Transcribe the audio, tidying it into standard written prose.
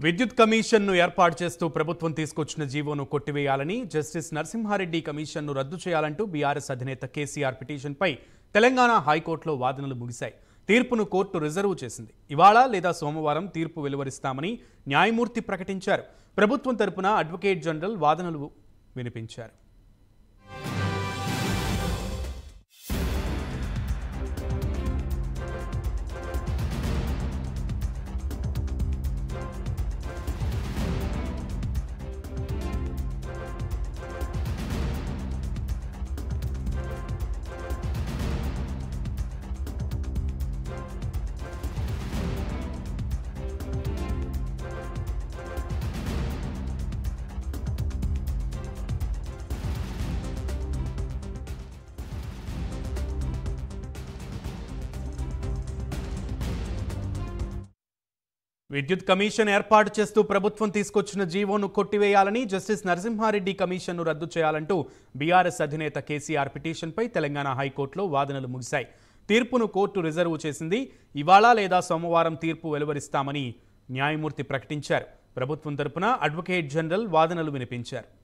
విద్యుత్ కమిషన్ను ఏర్పాటు చేస్తూ ప్రభుత్వం తీసుకొచ్చిన జీవోను కొట్టివేయాలని జస్టిస్ నరసింహారెడ్డి కమిషన్ను రద్దు చేయాలంటూ బీఆర్ఎస్ అధినేత కేసీఆర్ పిటిషన్పై తెలంగాణ హైకోర్టులో వాదనలు ముగిశాయి. తీర్పును కోర్టు రిజర్వ్ చేసింది. ఇవాళ లేదా సోమవారం తీర్పు వెలువరిస్తామని న్యాయమూర్తి ప్రకటించారు. ప్రభుత్వం తరపున అడ్వకేట్ జనరల్ వాదనలు వినిపించారు. విద్యుత్ కమిషన్ ఏర్పాటు చేస్తూ ప్రభుత్వం తీసుకొచ్చిన జీవోను కొట్టివేయాలని జస్టిస్ నరసింహారెడ్డి కమిషన్ను రద్దు చేయాలంటూ బీఆర్ఎస్ అధినేత కేసీఆర్ పిటిషన్పై తెలంగాణ హైకోర్టులో వాదనలు ముగిశాయి. తీర్పును కోర్టు రిజర్వ్ చేసింది. ఇవాళ లేదా సోమవారం తీర్పు వెలువరిస్తామని న్యాయమూర్తి ప్రకటించారు. ప్రభుత్వం తరపున అడ్వకేట్ జనరల్ వాదనలు వినిపించారు.